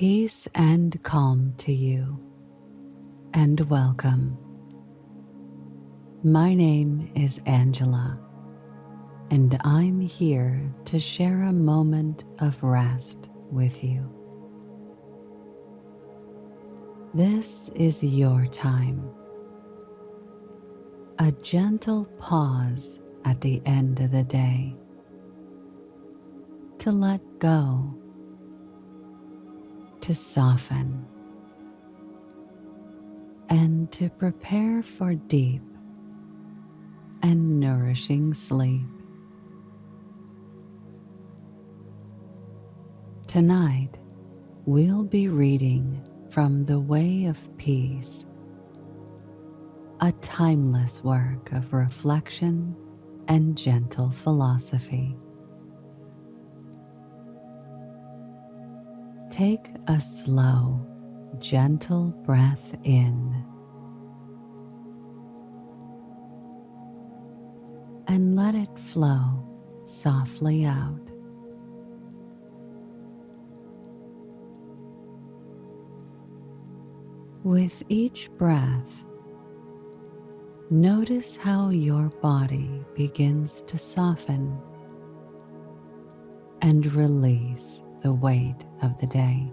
Peace and calm to you, and welcome. My name is Angela, and I'm here to share a moment of rest with you. This is your time, a gentle pause at the end of the day to let go, to soften, and to prepare for deep and nourishing sleep. Tonight, we'll be reading from The Way of Peace, a timeless work of reflection and gentle philosophy. Take a slow, gentle breath in and let it flow softly out. With each breath, notice how your body begins to soften and release the weight of the day.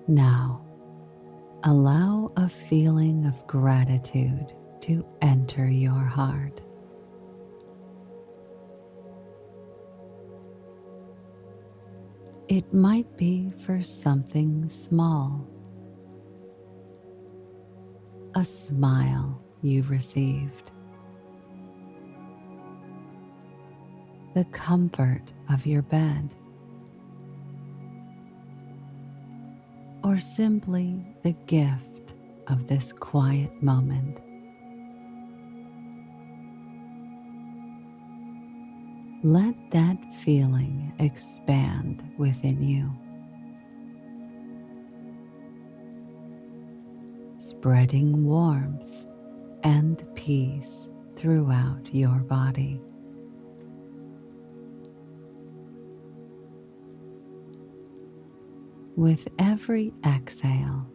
Now, allow a feeling of gratitude to enter your heart. It might be for something small, a smile you received, the comfort of your bed, or simply the gift of this quiet moment. Let that feeling expand within you, spreading warmth and peace throughout your body. With every exhale,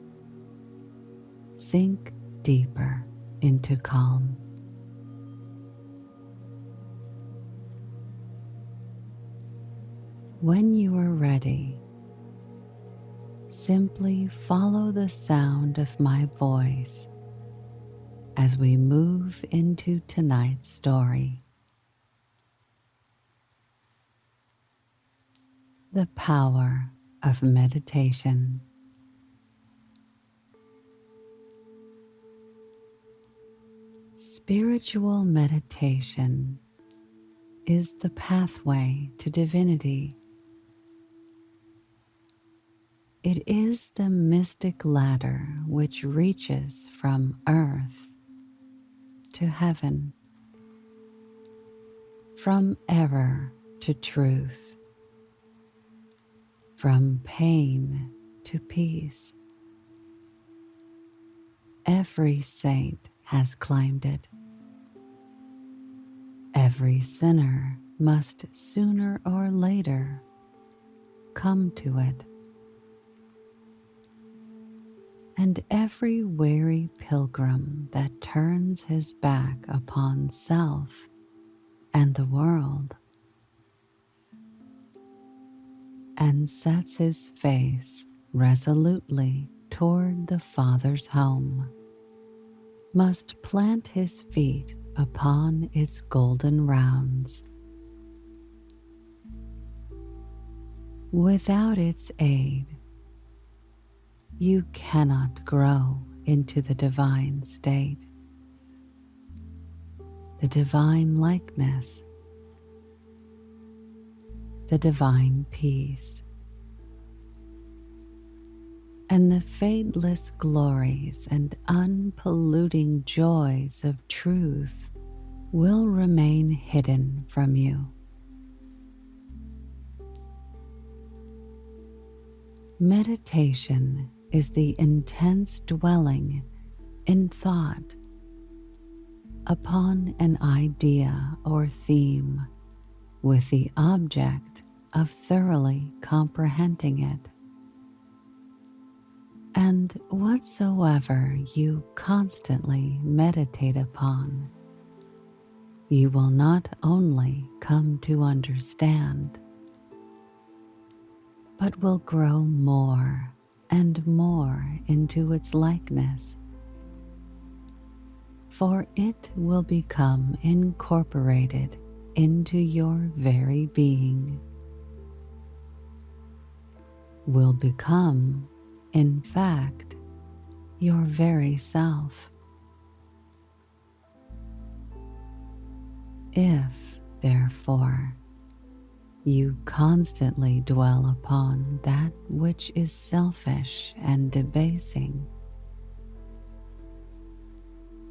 sink deeper into calm. When you are ready, simply follow the sound of my voice as we move into tonight's story. The Power of Meditation. Spiritual meditation is the pathway to divinity. It is the mystic ladder which reaches from earth to heaven, from error to truth, from pain to peace. Every saint has climbed it. Every sinner must sooner or later come to it. And every weary pilgrim that turns his back upon self and the world and sets his face resolutely toward the Father's home must plant his feet upon its golden rounds. Without its aid, you cannot grow into the divine state, the divine likeness, the divine peace, and the fadeless glories and unpolluting joys of truth will remain hidden from you. Meditation is the intense dwelling in thought upon an idea or theme with the object of thoroughly comprehending it. And whatsoever you constantly meditate upon, you will not only come to understand, but will grow more and more into its likeness, for it will become incorporated into your very being, will become, in fact, your very self. If, therefore, you constantly dwell upon that which is selfish and debasing,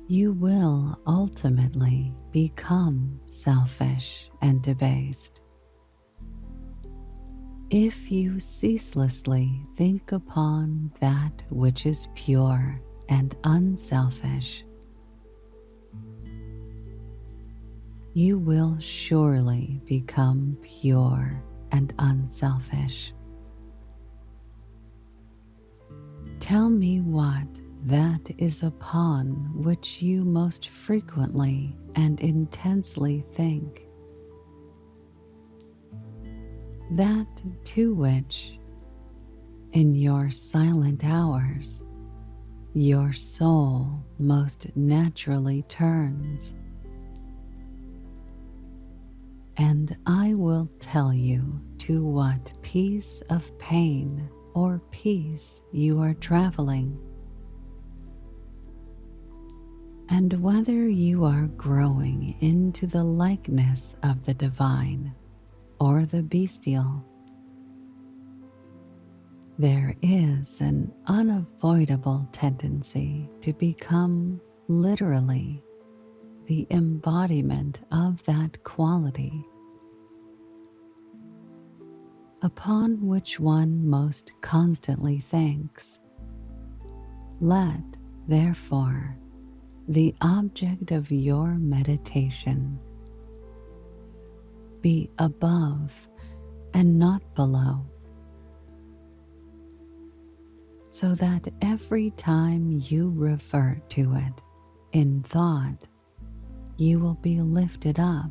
you will ultimately become selfish and debased. If you ceaselessly think upon that which is pure and unselfish, you will surely become pure and unselfish. Tell me what that is upon which you most frequently and intensely think, that to which, in your silent hours, your soul most naturally turns. And I will tell you to what piece of pain or peace you are traveling, and whether you are growing into the likeness of the divine or the bestial. There is an unavoidable tendency to become literally the embodiment of that quality upon which one most constantly thinks. Let, therefore, the object of your meditation be above and not below, so that every time you revert to it in thought, you will be lifted up.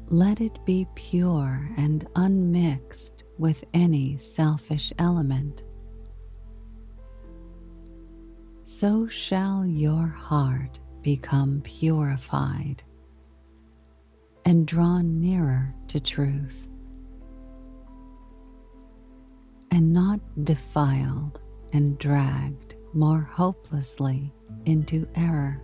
Let it be pure and unmixed with any selfish element. So shall your heart become purified and drawn nearer to truth, and not defiled and dragged more hopelessly into error.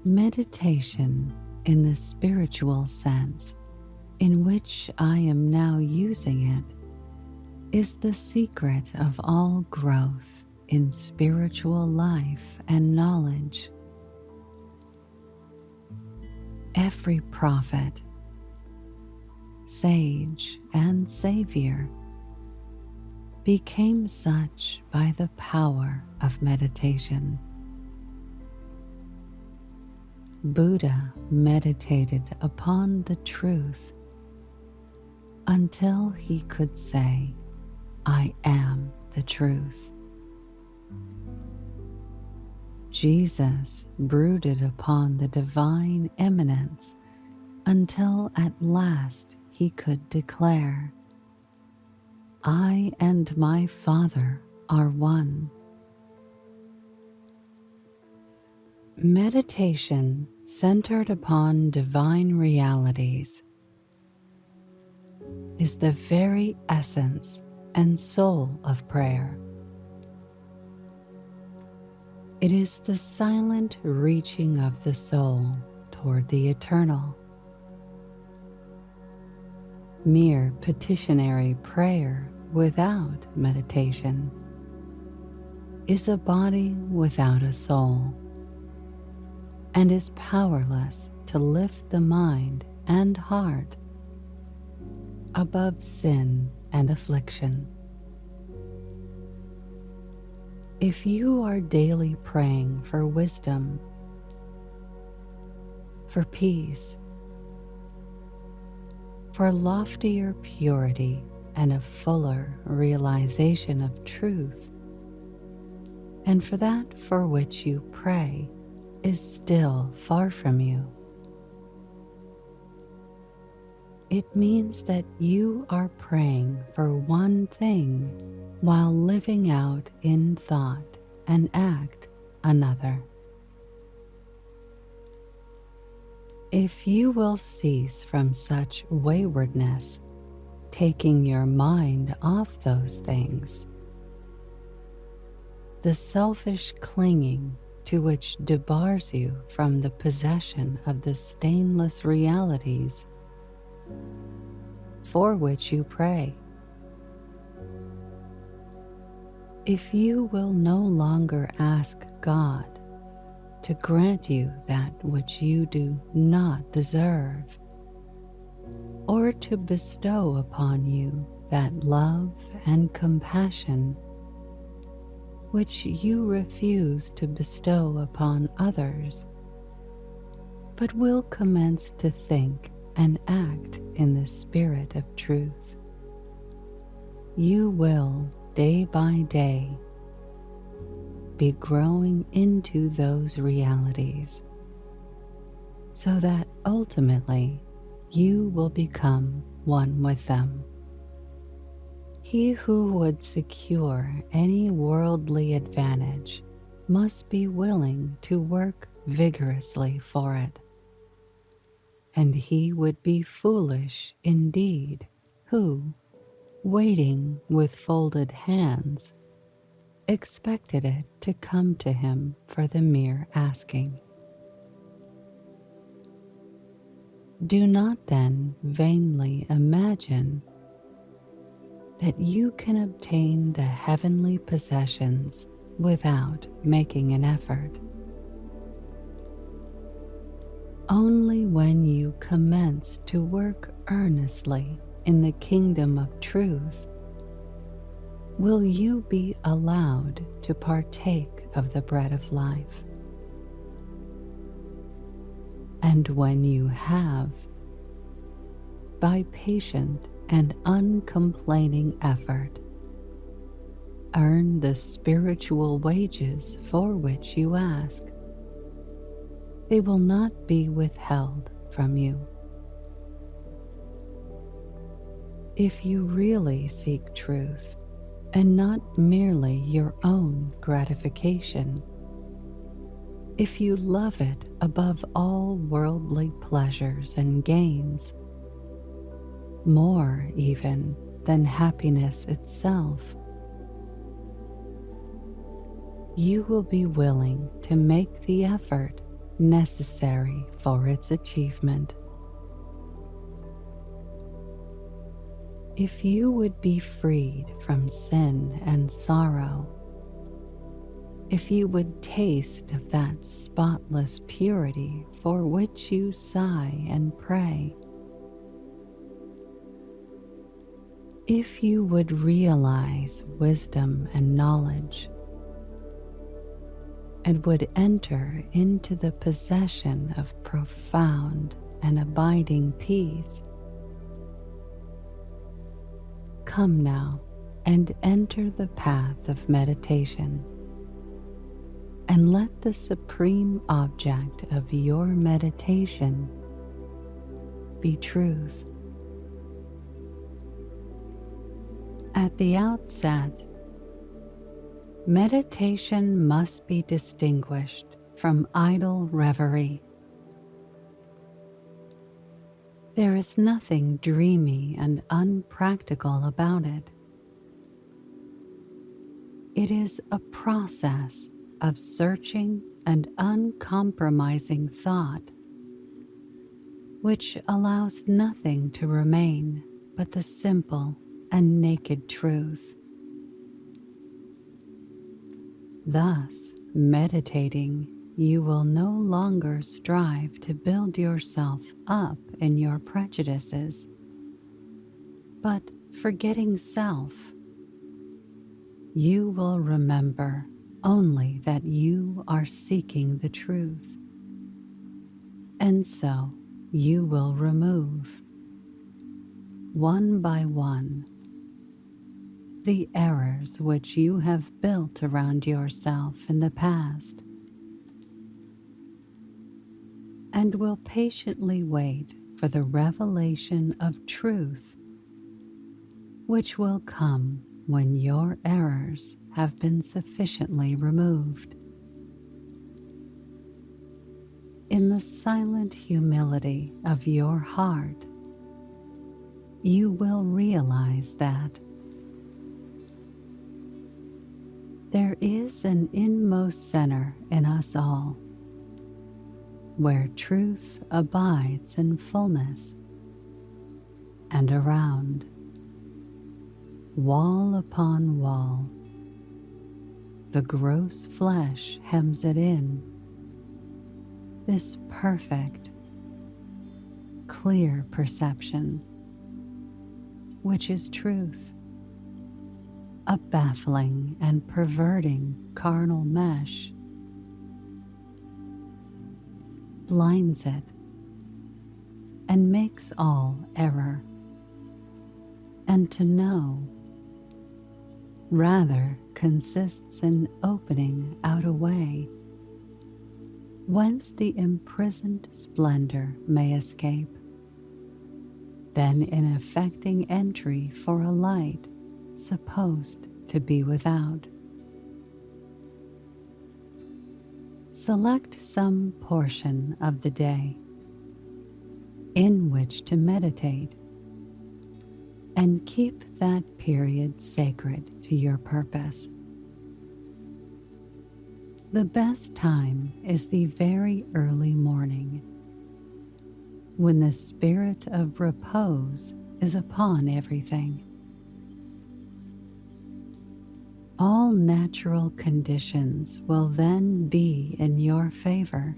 Meditation, in the spiritual sense in which I am now using it, is the secret of all growth in spiritual life and knowledge. Every prophet, sage, and savior became such by the power of meditation. Buddha meditated upon the truth until he could say, "I am the truth." Jesus brooded upon the divine immanence until at last he could declare, "I and my Father are one." Meditation centered upon divine realities is the very essence and soul of prayer. It is the silent reaching of the soul toward the eternal. Mere petitionary prayer without meditation is a body without a soul, and is powerless to lift the mind and heart above sin and affliction. If you are daily praying for wisdom, for peace, for loftier purity and a fuller realization of truth, and for that for which you pray is still far from you. It means that you are praying for one thing while living out in thought and act another. If you will cease from such waywardness, taking your mind off those things, the selfish clinging to which debars you from the possession of the stainless realities for which you pray. If you will no longer ask God to grant you that which you do not deserve, or to bestow upon you that love and compassion which you refuse to bestow upon others, but will commence to think and act in the spirit of truth, you will, day by day, be growing into those realities, so that ultimately you will become one with them. He who would secure any worldly advantage must be willing to work vigorously for it, and he would be foolish indeed who, waiting with folded hands, expected it to come to him for the mere asking. Do not then vainly imagine that you can obtain the heavenly possessions without making an effort. Only when you commence to work earnestly in the kingdom of truth will you be allowed to partake of the bread of life. And when you have, by patient and uncomplaining effort, earn the spiritual wages for which you ask, they will not be withheld from you. If you really seek truth, and not merely your own gratification, if you love it above all worldly pleasures and gains, more even than happiness itself, you will be willing to make the effort necessary for its achievement. If you would be freed from sin and sorrow, if you would taste of that spotless purity for which you sigh and pray, if you would realize wisdom and knowledge, and would enter into the possession of profound and abiding peace, come now and enter the path of meditation, and let the supreme object of your meditation be truth. At the outset, meditation must be distinguished from idle reverie. There is nothing dreamy and unpractical about it. It is a process of searching and uncompromising thought, which allows nothing to remain but the simple and naked truth. Thus, meditating, you will no longer strive to build yourself up in your prejudices, but forgetting self, you will remember only that you are seeking the truth. And so you will remove, one by one, the errors which you have built around yourself in the past, and will patiently wait for the revelation of truth, which will come when your errors have been sufficiently removed. In the silent humility of your heart, you will realize that there is an inmost center in us all, where truth abides in fullness, and around, wall upon wall, the gross flesh hems it in, this perfect, clear perception, which is truth. A baffling and perverting carnal mesh blinds it and makes all error. And to know, rather, consists in opening out a way whence the imprisoned splendor may escape, than in effecting entry for a light supposed to be without. Select some portion of the day in which to meditate, and keep that period sacred to your purpose. The best time is the very early morning, when the spirit of repose is upon everything. All natural conditions will then be in your favor.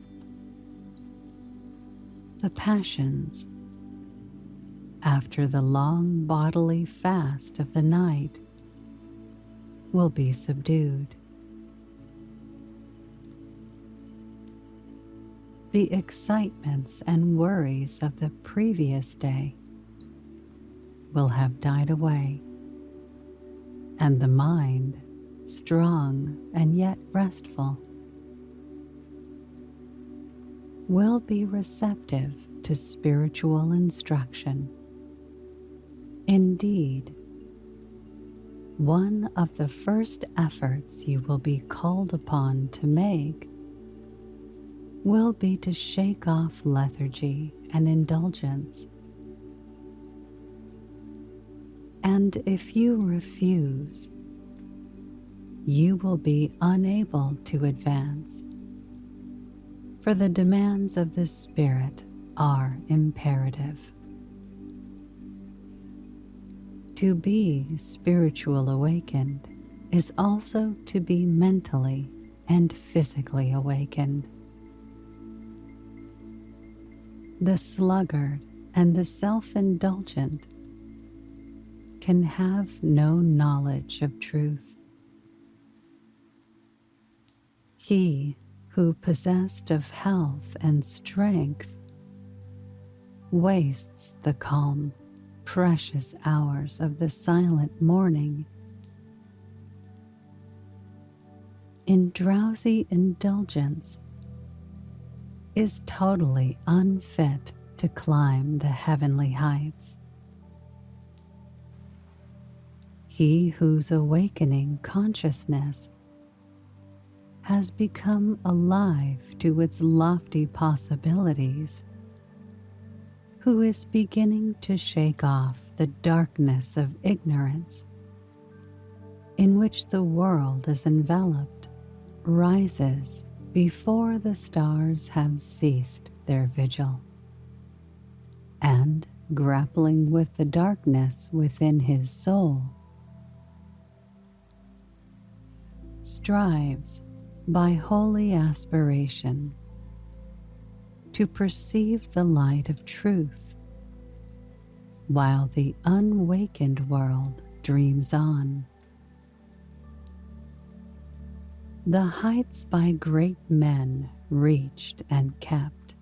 The passions, after the long bodily fast of the night, will be subdued. The excitements and worries of the previous day will have died away, and the mind, strong and yet restful, will be receptive to spiritual instruction. Indeed, one of the first efforts you will be called upon to make will be to shake off lethargy and indulgence. And if you refuse, you will be unable to advance, for the demands of the Spirit are imperative. To be spiritual awakened is also to be mentally and physically awakened. The sluggard and the self-indulgent can have no knowledge of truth. He who, possessed of health and strength, wastes the calm, precious hours of the silent morning in drowsy indulgence, is totally unfit to climb the heavenly heights. He whose awakening consciousness has become alive to its lofty possibilities, who is beginning to shake off the darkness of ignorance in which the world is enveloped, rises before the stars have ceased their vigil, and, grappling with the darkness within his soul, strives by holy aspiration to perceive the light of truth, while the unawakened world dreams on. The heights by great men reached and kept,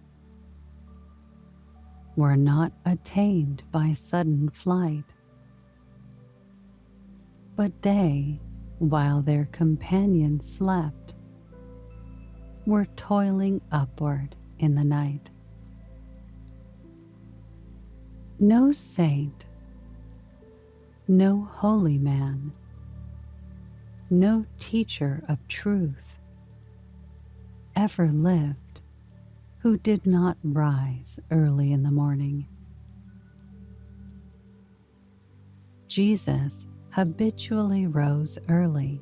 were not attained by sudden flight, but they, while their companions slept, were toiling upward in the night. No saint, no holy man, no teacher of truth ever lived who did not rise early in the morning. Jesus habitually rose early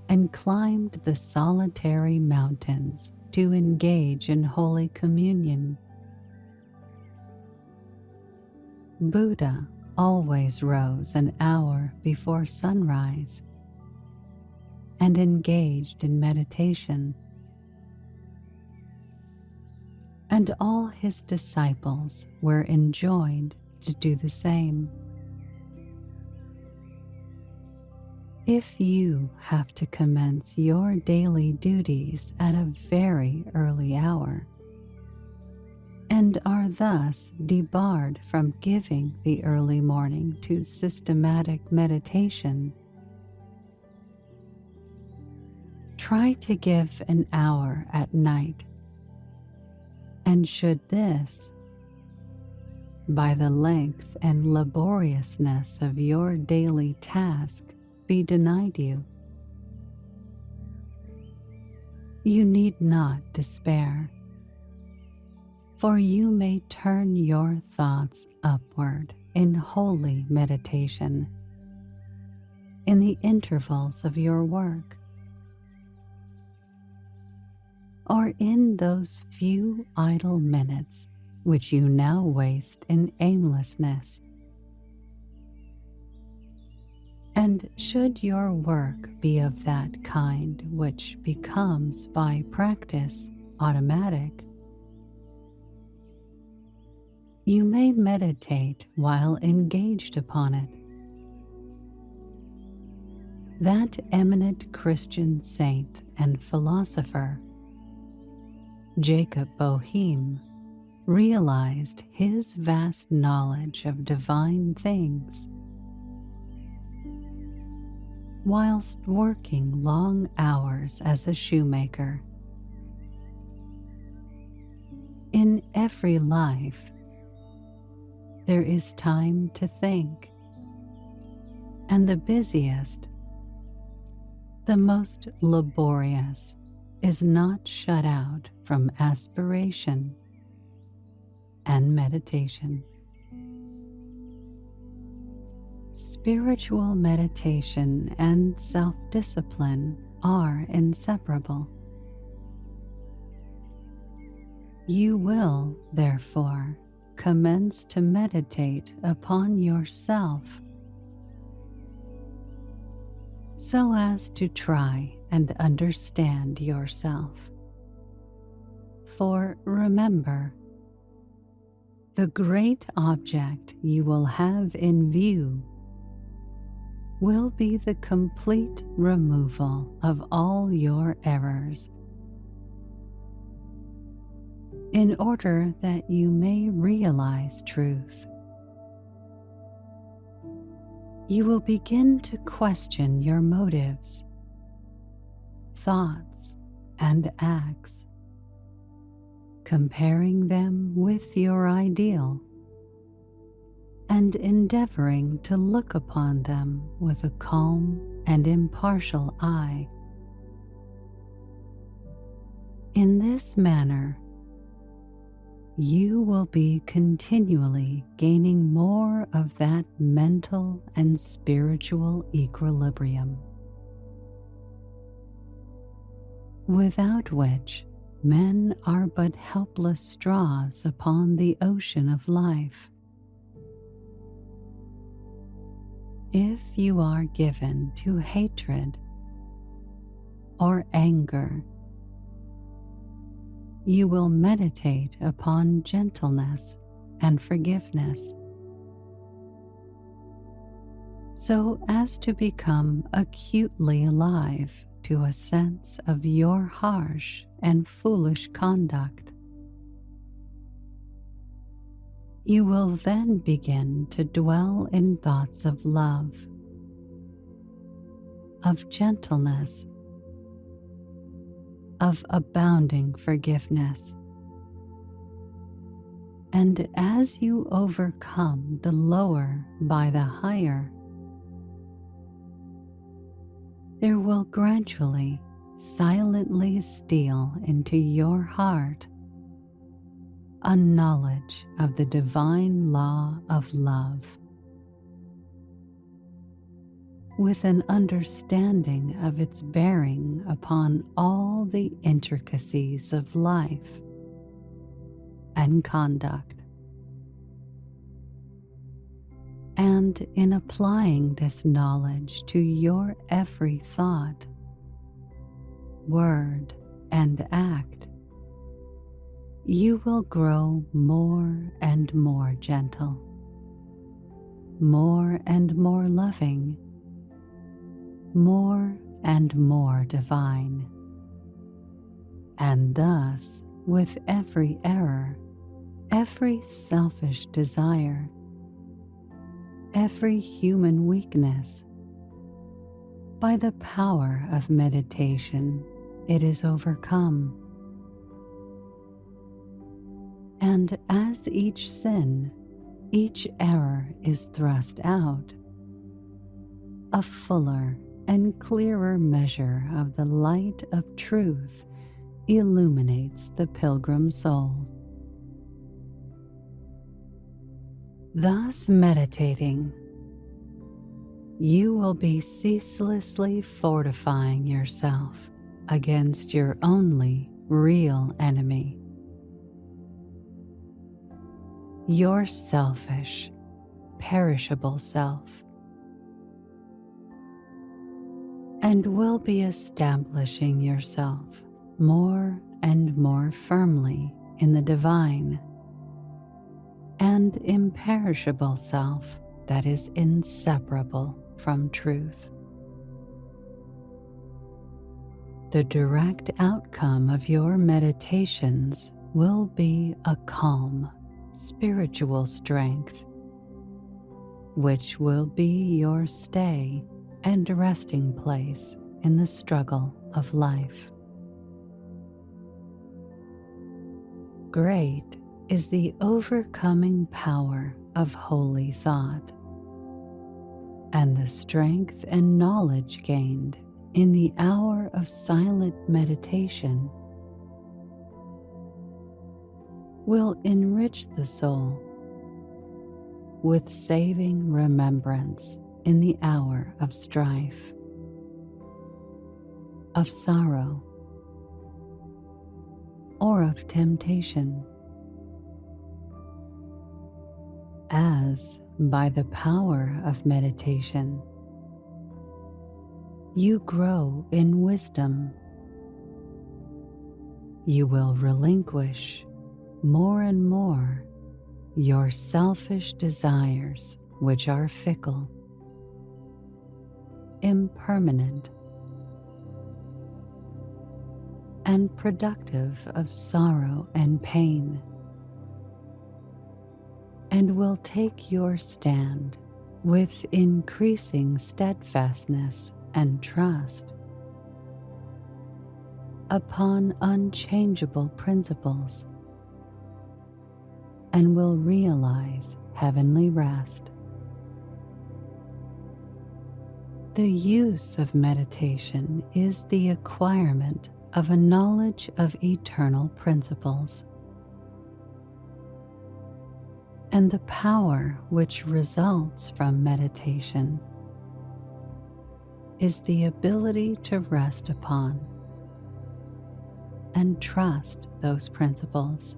and climbed the solitary mountains to engage in Holy Communion. Buddha always rose an hour before sunrise and engaged in meditation, and all his disciples were enjoined to do the same. If you have to commence your daily duties at a very early hour, and are thus debarred from giving the early morning to systematic meditation, try to give an hour at night, and should this, by the length and laboriousness of your daily task, be denied you, you need not despair, for you may turn your thoughts upward in holy meditation in the intervals of your work, or in those few idle minutes which you now waste in aimlessness. And should your work be of that kind which becomes by practice automatic, you may meditate while engaged upon it. That eminent Christian saint and philosopher, Jacob Boehme, realized his vast knowledge of divine things whilst working long hours as a shoemaker. In every life, there is time to think, and the busiest, the most laborious, is not shut out from aspiration and meditation. Spiritual meditation and self-discipline are inseparable. You will, therefore, commence to meditate upon yourself so as to try and understand yourself. For remember, the great object you will have in view will be the complete removal of all your errors, in order that you may realize truth. You will begin to question your motives, thoughts, and acts, comparing them with your ideal, and endeavoring to look upon them with a calm and impartial eye. In this manner, you will be continually gaining more of that mental and spiritual equilibrium, without which men are but helpless straws upon the ocean of life. If you are given to hatred or anger, you will meditate upon gentleness and forgiveness, so as to become acutely alive to a sense of your harsh and foolish conduct. You will then begin to dwell in thoughts of love, of gentleness, of abounding forgiveness. And as you overcome the lower by the higher, there will gradually, silently steal into your heart a knowledge of the divine law of love, with an understanding of its bearing upon all the intricacies of life and conduct. And in applying this knowledge to your every thought, word, and act, you will grow more and more gentle, more and more loving, more and more divine. And thus, with every error, every selfish desire, every human weakness, by the power of meditation, it is overcome. And as each sin, each error is thrust out, a fuller and clearer measure of the light of truth illuminates the pilgrim soul. Thus meditating, you will be ceaselessly fortifying yourself against your only real enemy, your selfish, perishable self, and will be establishing yourself more and more firmly in the divine and imperishable self that is inseparable from truth. The direct outcome of your meditations will be a calm, spiritual strength, which will be your stay and resting place in the struggle of life. Great is the overcoming power of holy thought, and the strength and knowledge gained in the hour of silent meditation will enrich the soul with saving remembrance in the hour of strife, of sorrow, or of temptation, as by the power of meditation you grow in wisdom. You will relinquish more and more your selfish desires, which are fickle, impermanent, and productive of sorrow and pain, and will take your stand with increasing steadfastness and trust upon unchangeable principles, and will realize heavenly rest. The use of meditation is the acquirement of a knowledge of eternal principles, and the power which results from meditation is the ability to rest upon and trust those principles,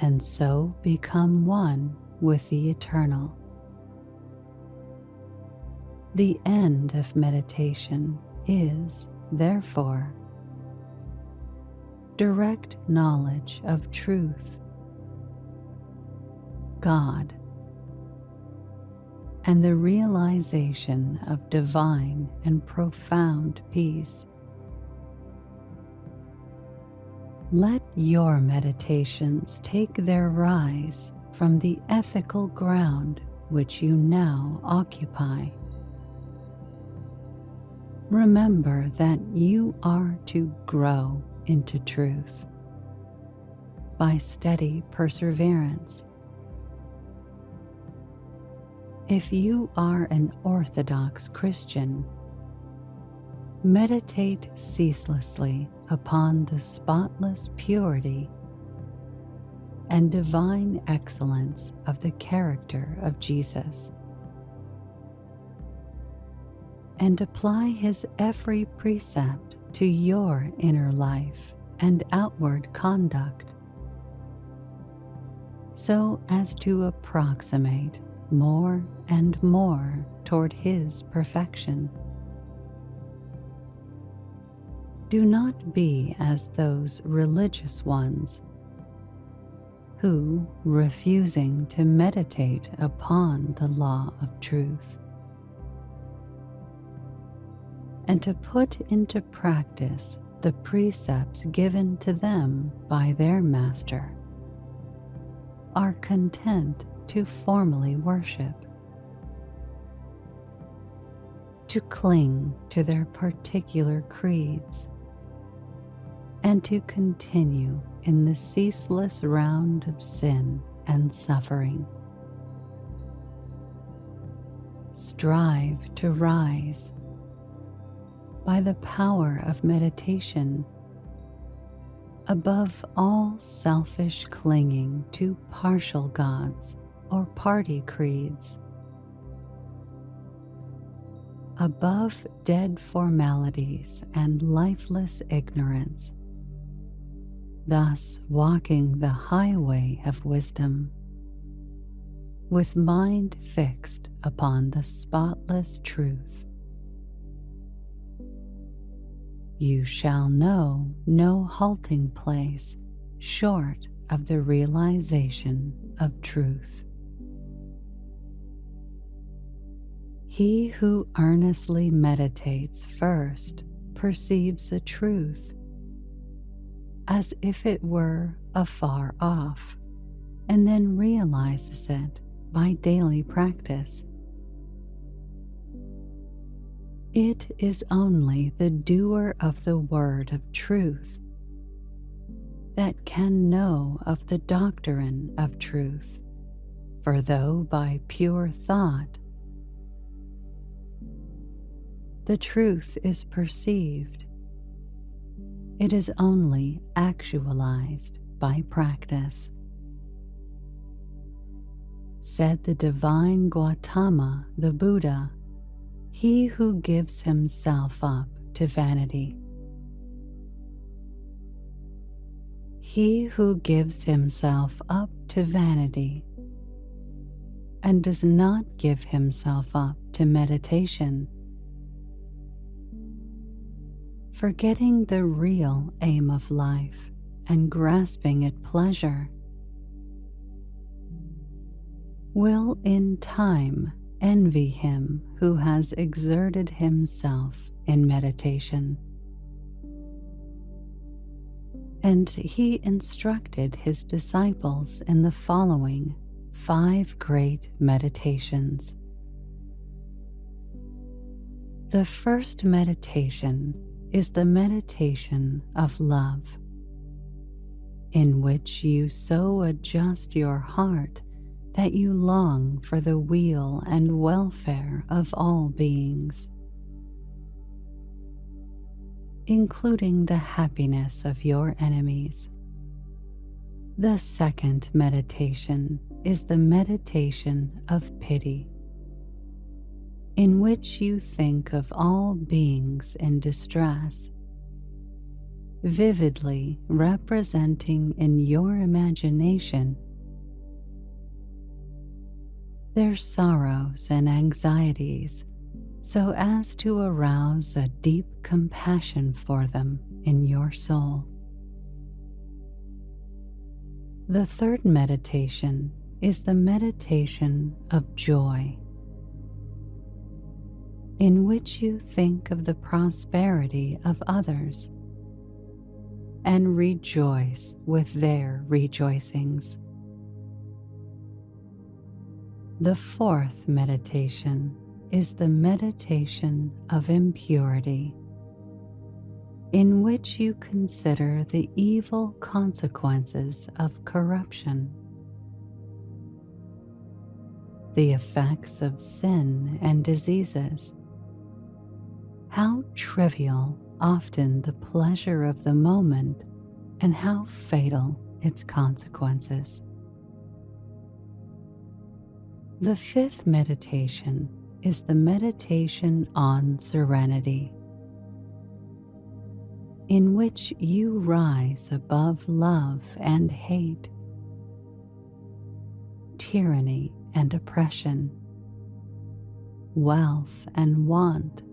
and so become one with the eternal. The end of meditation is, therefore, direct knowledge of truth, God, and the realization of divine and profound peace. Let your meditations take their rise from the ethical ground which you now occupy. Remember that you are to grow into truth by steady perseverance. If you are an Orthodox Christian, meditate ceaselessly upon the spotless purity and divine excellence of the character of Jesus, and apply his every precept to your inner life and outward conduct, so as to approximate more and more toward his perfection. Do not be as those religious ones who, refusing to meditate upon the law of truth and to put into practice the precepts given to them by their master, are content to formally worship, to cling to their particular creeds, and to continue in the ceaseless round of sin and suffering. Strive to rise by the power of meditation above all selfish clinging to partial gods or party creeds, above dead formalities and lifeless ignorance, thus walking the highway of wisdom, with mind fixed upon the spotless truth. You shall know no halting place short of the realization of truth. He who earnestly meditates first perceives a truth, as if it were afar off, and then realizes it by daily practice. It is only the doer of the word of truth that can know of the doctrine of truth, for though by pure thought the truth is perceived, it is only actualized by practice. Said the divine Gautama, the Buddha, he who gives himself up to vanity, he who gives himself up to vanity and does not give himself up to meditation, forgetting the real aim of life and grasping at pleasure, will in time envy him who has exerted himself in meditation. And he instructed his disciples in the following 5 great meditations. The first meditation is the meditation of love, in which you so adjust your heart that you long for the weal and welfare of all beings, including the happiness of your enemies. The second meditation is the meditation of pity, in which you think of all beings in distress, vividly representing in your imagination their sorrows and anxieties, so as to arouse a deep compassion for them in your soul. The third meditation is the meditation of joy, in which you think of the prosperity of others and rejoice with their rejoicings. The fourth meditation is the meditation of impurity, in which you consider the evil consequences of corruption, the effects of sin and diseases, how trivial often the pleasure of the moment and how fatal its consequences. The fifth meditation is the meditation on serenity, in which you rise above love and hate, tyranny and oppression, wealth and want,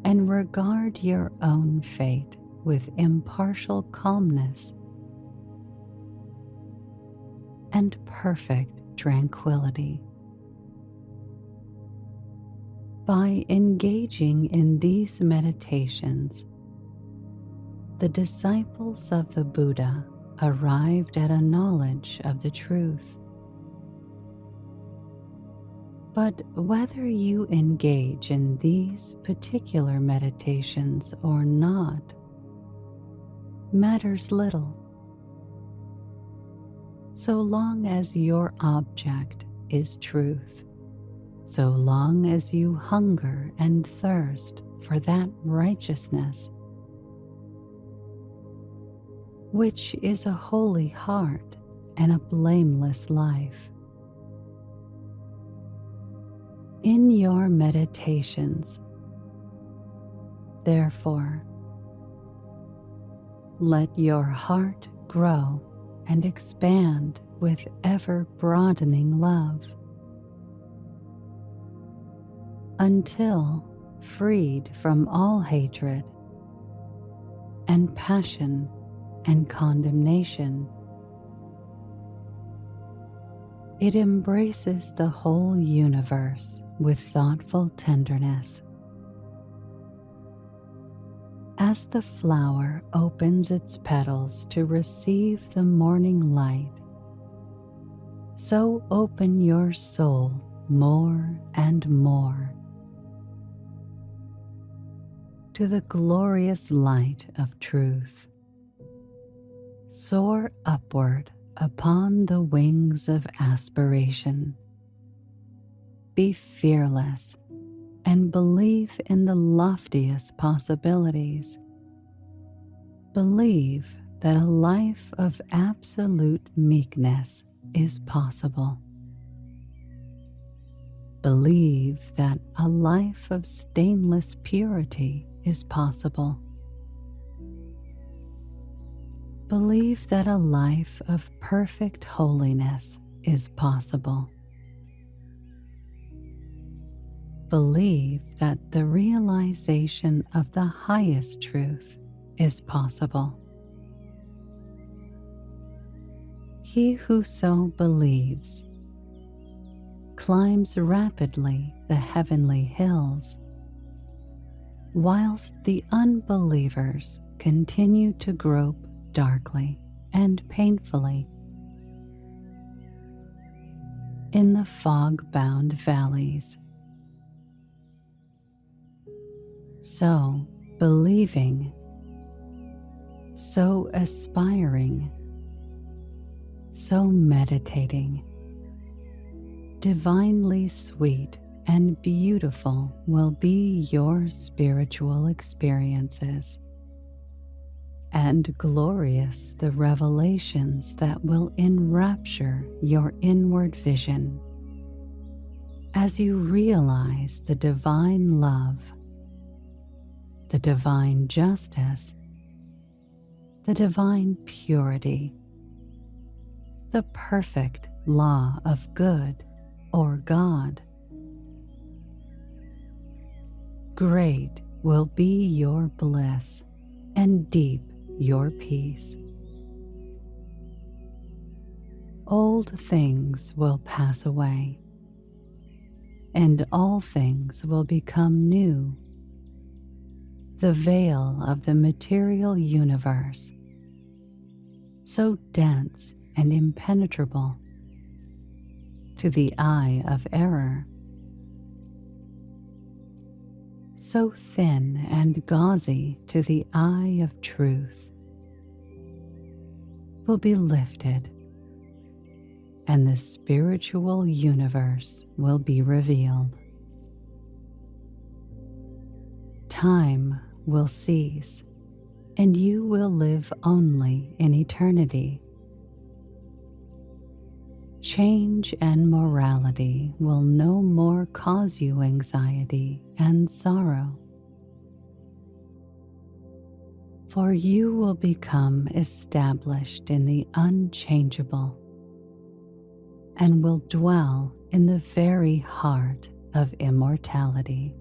and regard your own fate with impartial calmness and perfect tranquility. By engaging in these meditations, the disciples of the Buddha arrived at a knowledge of the truth. But whether you engage in these particular meditations or not matters little, so long as your object is truth, so long as you hunger and thirst for that righteousness, which is a holy heart and a blameless life. In your meditations, therefore, let your heart grow and expand with ever-broadening love, until, freed from all hatred and passion and condemnation, it embraces the whole universe with thoughtful tenderness. As the flower opens its petals to receive the morning light, so open your soul more and more to the glorious light of truth. Soar upward upon the wings of aspiration. Be fearless and believe in the loftiest possibilities. Believe that a life of absolute meekness is possible. Believe that a life of stainless purity is possible. Believe that a life of perfect holiness is possible. Believe that the realization of the highest truth is possible. He who so believes climbs rapidly the heavenly hills, whilst the unbelievers continue to grope darkly and painfully in the fog-bound valleys. So believing, so aspiring, so meditating, divinely sweet and beautiful will be your spiritual experiences, and glorious the revelations that will enrapture your inward vision as you realize the divine love, the divine justice, the divine purity, the perfect law of good or God. Great will be your bliss and deep your peace. Old things will pass away, and all things will become new. the veil of the material universe, so dense and impenetrable to the eye of error, so thin and gauzy to the eye of truth, will be lifted, and the spiritual universe will be revealed. Time will cease, and you will live only in eternity. Change and morality will no more cause you anxiety and sorrow, for you will become established in the unchangeable and will dwell in the very heart of immortality.